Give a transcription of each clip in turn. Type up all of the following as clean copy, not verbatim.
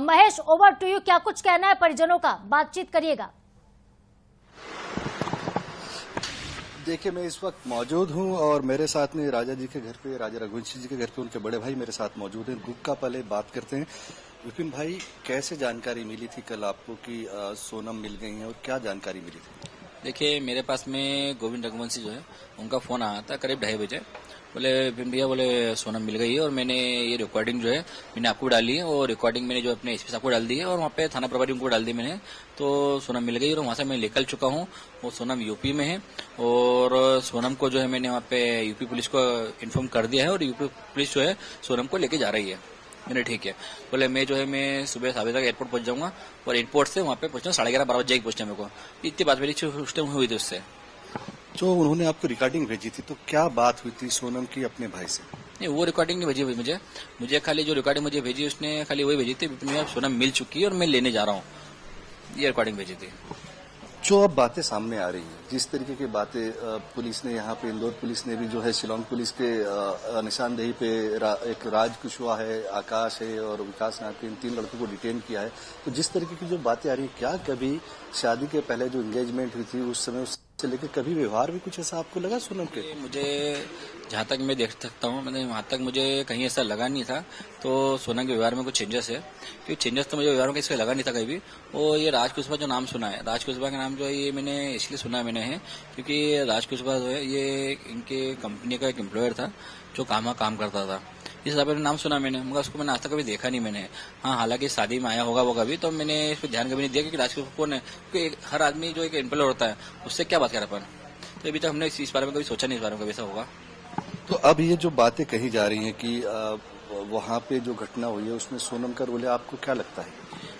Mahesh, over to you, क्या कुछ कहना है परिजनों का, बातचीत करिएगा। देखिए, मैं इस वक्त मौजूद हूं और मेरे साथ में राजा जी के घर पे, राजा रघुवंशी जी के घर पे उनके बड़े भाई मेरे साथ मौजूद हैं। दुख का पल है, बात करते हैं। विपिन भाई, कैसे जानकारी मिली थी कल आपको कि सोनम मिल गई है और क्या जानकारी मिली थी? देखिए, मेरे पास में गोविंद रघुवंशी जो है उनका फोन आया था करीब 2:30 बजे। बोले विपिन भैया, बोले सोनम मिल गई है और मैंने ये रिकॉर्डिंग जो है मैंने आपको डाली है और रिकॉर्डिंग मैंने जो अपने एसपी साहब को डाल दी है और वहाँ पे थाना प्रभारी उनको डाल दी मैंने। तो सोनम मिल गई और वहाँ से मैं निकल चुका हूँ। वो सोनम यूपी में है और सोनम को जो है मैंने वहाँ पे यूपी पुलिस को इन्फॉर्म कर दिया है और यूपी पुलिस जो है सोनम को लेके जा रही है। मैंने ठीक है बोले, मैं जो है मैं सुबह 7 बजे तक एयरपोर्ट पहुंच जाऊंगा और एयरपोर्ट से वहाँ पे पहुंचना 11:30-12 बजे पहुंचना मेरे को। इतनी बात मेरी उस टाइम हुई थी उससे। जो उन्होंने आपको रिकॉर्डिंग भेजी थी, तो क्या बात हुई थी सोनम की अपने भाई से? नहीं, वो रिकॉर्डिंग नहीं भेजी हुई मुझे खाली जो रिकॉर्डिंग मुझे भेजी उसने खाली वही भेजी थी, विपिन सोनम मिल चुकी है और मैं लेने जा रहा हूँ, ये रिकॉर्डिंग भेजी थी। जो अब बातें सामने आ रही हैं, जिस तरीके की बातें पुलिस ने यहाँ पे, इंदौर पुलिस ने भी जो है शिलोंग पुलिस के निशानदेही पे एक राज कुशवाहा है, आकाश है और विकास नाम के इन 3 लड़कों को डिटेन किया है। तो जिस तरीके की जो बातें आ रही है, क्या कभी शादी के पहले जो एंगेजमेंट हुई थी उस समय उससे लेकर कभी व्यवहार भी कुछ ऐसा आपको लगा सोनम के? मुझे जहाँ तक मैं देख सकता हूँ, मैंने वहाँ तक मुझे कहीं ऐसा लगा नहीं था। तो सोनम के व्यवहार में कुछ चेंजेस है, क्योंकि चेंजेस तो मुझे व्यवहार में इसका लगा नहीं था कहीं भी। और ये राज कुशवाहा जो नाम सुना है, राज कुशवाहा का नाम जो है ये मैंने इसलिए सुना मैंने है क्योंकि राज कुशवाहा जो है ये इनके कंपनी का एक एम्प्लॉयर था जो काम करता था। इस हिसाब से नाम सुना मैंने, मगर उसको मैंने आज तक कभी देखा नहीं मैंने। हाँ, हालांकि शादी में आया होगा वो कभी, तो मैंने इस पर ध्यान कभी नहीं दिया क्योंकि राज कुशवाहा कौन है, क्योंकि हर आदमी जो एक एम्प्लॉयर होता है उससे क्या बात कर अपन। तो अभी तक हमने इस बारे में कभी सोचा नहीं, इस बारे में कभी ऐसा होगा। तो अब ये जो बातें कही जा रही हैं कि वहाँ पे जो घटना हुई है उसमें सोनम का रोल है, आपको क्या लगता है?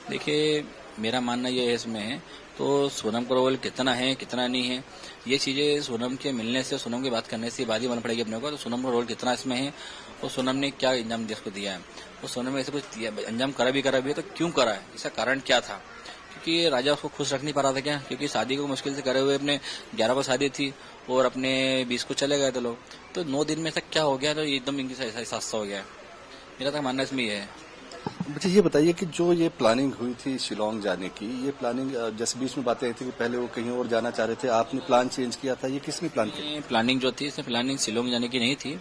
देखिए, मेरा मानना ये है इसमें, तो सोनम का रोल कितना है कितना नहीं है, ये चीजें सोनम के मिलने से, सोनम की बात करने से बाद ही मालूम पड़ेगी अपने को। तो सोनम का रोल कितना इसमें है और सोनम ने क्या अंजाम देश को दिया है, और सोनम ने ऐसे कुछ अंजाम करा भी है तो क्यों करा है, इसका कारण क्या था? क्योंकि राजा उसको खुश रख नहीं पा रहा था क्या? क्योंकि शादी को मुश्किल से करे हुए अपने 11 को शादी थी और अपने 20 को चले गए थे लोग। तो 9 दिन में ऐसा क्या हो गया तो एकदम इनकी ऐसा हो गया? मेरा तो मानना इसमें ये है। मुझे ये बताइए कि जो ये प्लानिंग हुई थी शिलोंग जाने की, ये प्लानिंग जैसे बीच में बातें आई थी कि पहले वो कहीं और जाना चाह रहे थे, आपने प्लान चेंज किया था, ये किसने प्लान किया? प्लानिंग जो थी, इसमें प्लानिंग शिलोंग जाने की नहीं थी,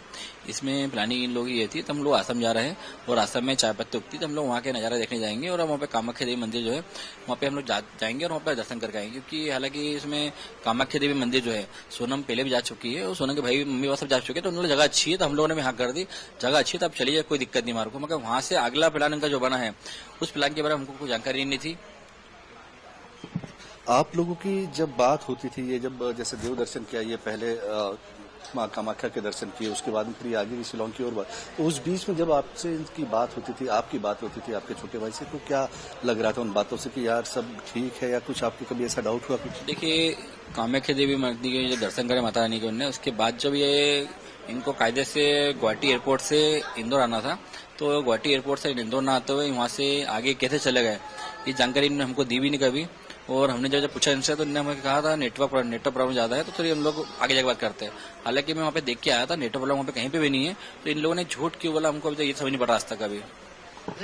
इसमें प्लानिंग इन लोगों की ये थी। तो हम लोग आसम जा रहे हैं और आसम में चाय पत्ती उगती, तो हम लोग वहाँ के नज़ारा देखने जाएंगे और वहाँ पे कामाख्या देवी मंदिर जो है वहाँ पे हम लोग जाएंगे और वहाँ पे दर्शन करके आएंगे। क्योंकि हालांकि इसमें कामाख्या देवी मंदिर जो है सोनम पहले भी जा चुकी है और सोनम के भाई मम्मी वो सब जा चुके हैं, तो उन्होंने जगह अच्छी है, तो हम लोगों ने भी हाँ कर दी, जगह अच्छी है तो अब चलिए, कोई दिक्कत नहीं मारो को। मगर वहाँ से अगला प्लान इनका जो बना है उस प्लान के बारे में हमको कोई जानकारी नहीं थी। आप लोगों की जब बात होती थी, ये जब जैसे देव दर्शन किया, ये पहले माँ कामाख्या के दर्शन किए, उसके बाद में फिर ये आगे की शिलोंग की ओर बात, तो उस बीच में जब आपसे इनकी बात होती थी, आपकी बात होती थी आपके छोटे भाई से, तो क्या लग रहा था उन बातों से कि यार सब ठीक है, या कुछ आपको कभी ऐसा डाउट हुआ कुछ? देखिए, कामाख्या देवी मंदिर के जो दर्शन करे माता रानी के उनने, उसके बाद जब ये इनको कायदे से गुवाहाटी एयरपोर्ट से इंदौर आना था, तो गुवाहाटी एयरपोर्ट से इंदौर ना आते हुए वहाँ से आगे कैसे चले गए, ये जानकारी इन्होंने हमको दी भी नहीं कभी। और हमने जब पूछा इनसे तो इन्होंने हमें कहा था नेटवर्क प्रॉब्लम ज्यादा है, तो फिर हम लोग आगे जाकर बात करते हैं। हालांकि मैं वहाँ पे देख के आया था, नेटवर्क प्रॉब्लम वहाँ पे कहीं पे भी नहीं है, तो इन लोगों ने झूठ क्यों बोला हमको अभी तक ये समझ नहीं पड़ा आज तक। अभी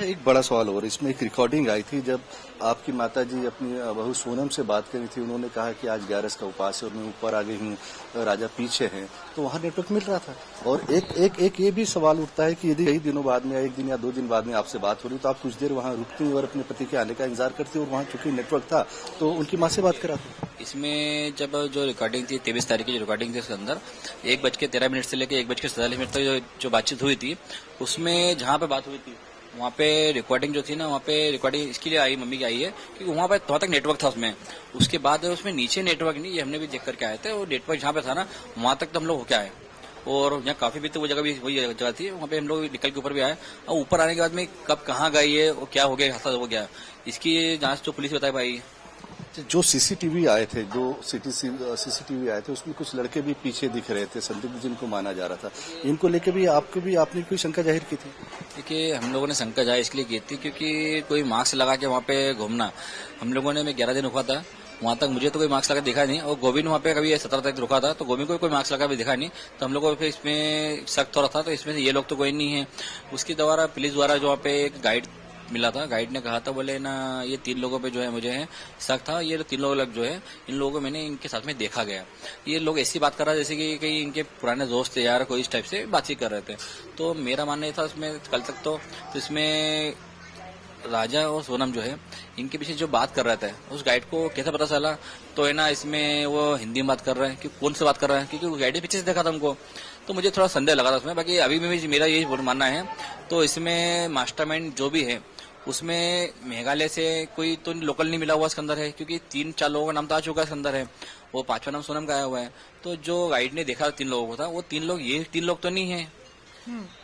एक बड़ा सवाल और, इसमें एक रिकॉर्डिंग आई थी जब आपकी माताजी अपनी बहू सोनम से बात करी थी, उन्होंने कहा कि आज 11 का उपास है और मैं ऊपर आ गई हूँ, राजा पीछे हैं, तो वहाँ नेटवर्क मिल रहा था। और एक ये भी सवाल उठता है कि यदि कई दिनों बाद में, 1 दिन या 2 दिन बाद में आपसे बात हो रही, तो आप कुछ देर वहाँ रुकती और अपने पति के आने का इंतजार करती, और वहाँ चूंकि नेटवर्क था तो उनकी माँ से बात कराती। इसमें जब जो रिकॉर्डिंग थी 23 तारीख की जो रिकॉर्डिंग थी, उसके अंदर 1:13 से लेकर 1:47 तक जो बातचीत हुई थी, उसमें जहाँ पे बात हुई थी वहाँ पे रिकॉर्डिंग जो थी ना, वहाँ पे रिकॉर्डिंग इसके लिए आई, मम्मी की आई है क्योंकि वहाँ पे वहाँ तक नेटवर्क था उसमें। उसके बाद उसमें नीचे नेटवर्क नहीं, ये हमने भी देख करके आए थे, और नेटवर्क जहाँ पे था ना वहाँ तक तो हम लोग होके आए, और यहाँ काफी भी तो वो जगह भी वही जगह थी, वहाँ पे हम लोग निकल के ऊपर भी आए। और ऊपर आने के बाद में कब कहाँ गई है और क्या हो गया, हादसा हो गया, इसकी जांच तो पुलिस बताए भाई। जो सीसीटीवी आए थे, जो सीसीटीवी आए थे, उसमें कुछ लड़के भी पीछे दिख रहे थे, संदिग्ध जिनको माना जा रहा था, इनको लेके भी आपने कोई शंका जाहिर की थी? देखिए, हम लोगों ने शंका जाहिर इसलिए की थी क्योंकि कोई मास्क लगा के वहाँ पे घूमना, हम लोगों ने 11 दिन रुका था वहाँ तक, मुझे तो कोई मास्क लगा दिखा नहीं, और गोविंद वहाँ पे कभी 17 तक रुका था, तो गोविंद को कोई मास्क लगा भी दिखा नहीं, तो हम लोग को फिर इसमें शक थोड़ा था, तो इसमें से ये लोग तो कोई नहीं है। उसके द्वारा पुलिस द्वारा जो वहाँ पे एक गाइड मिला था, गाइड ने कहा था बोले ना ये 3 लोगों पे जो है मुझे शक था, ये 3 लोग जो है इन लोगों को मैंने इनके साथ में देखा गया। ये लोग ऐसी बात कर रहा है जैसे कि कहीं इनके पुराने दोस्त यार कोई इस टाइप से बातचीत कर रहे थे। तो मेरा मानना ये था इसमें कल तक तो इसमें राजा और सोनम जो है इनके पीछे जो बात कर रहे थे उस गाइड को कैसे पता चला, तो है ना इसमें वो हिंदी में बात कर रहे हैं कि कौन से बात कर रहे हैं, क्योंकि गाइड ने पीछे से देखा था हमको, तो मुझे थोड़ा संदेह लगा था उसमें। बाकी अभी भी मेरा यही मानना है, तो इसमें मास्टरमाइंड जो भी है उसमें मेघालय से कोई तो लोकल नहीं मिला हुआ इसके अंदर है, क्योंकि 3-4 लोगों का नाम तो आ चुका है इसके अंदर है, वो 5वां नाम सोनम का आया हुआ है। तो जो गाइड ने देखा 3 लोगों को था वो 3 लोग ये 3 लोग तो नहीं है।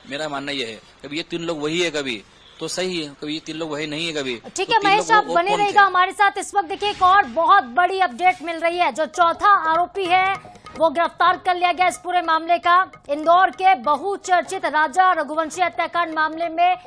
मेरा मानना ये है कभी ये 3 लोग वही है, कभी तो सही है, कभी ये 3 लोग वही नहीं है कभी। ठीक है महेश, आप बने रहिएगा हमारे साथ। इस वक्त देखिए एक और बहुत बड़ी अपडेट मिल रही है। जो चौथा आरोपी है वो गिरफ्तार कर लिया गया इस पूरे मामले का। इंदौर के बहुचर्चित राजा रघुवंशी हत्याकांड मामले में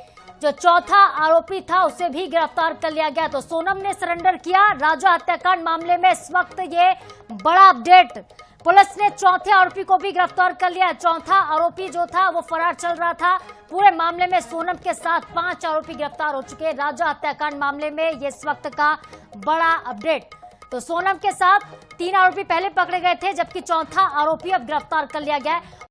जो चौथा आरोपी था उसे भी गिरफ्तार कर लिया गया। तो सोनम ने सरेंडर किया। राजा हत्याकांड मामले में इस वक्त ये बड़ा अपडेट, पुलिस ने चौथे आरोपी को भी गिरफ्तार कर लिया। चौथा आरोपी जो था वो फरार चल रहा था। पूरे मामले में सोनम के साथ 5 आरोपी गिरफ्तार हो चुके हैं। राजा हत्याकांड मामले में ये इस वक्त का बड़ा अपडेट। तो सोनम के साथ 3 आरोपी पहले पकड़े गए थे, जबकि चौथा आरोपी अब गिरफ्तार कर लिया गया है।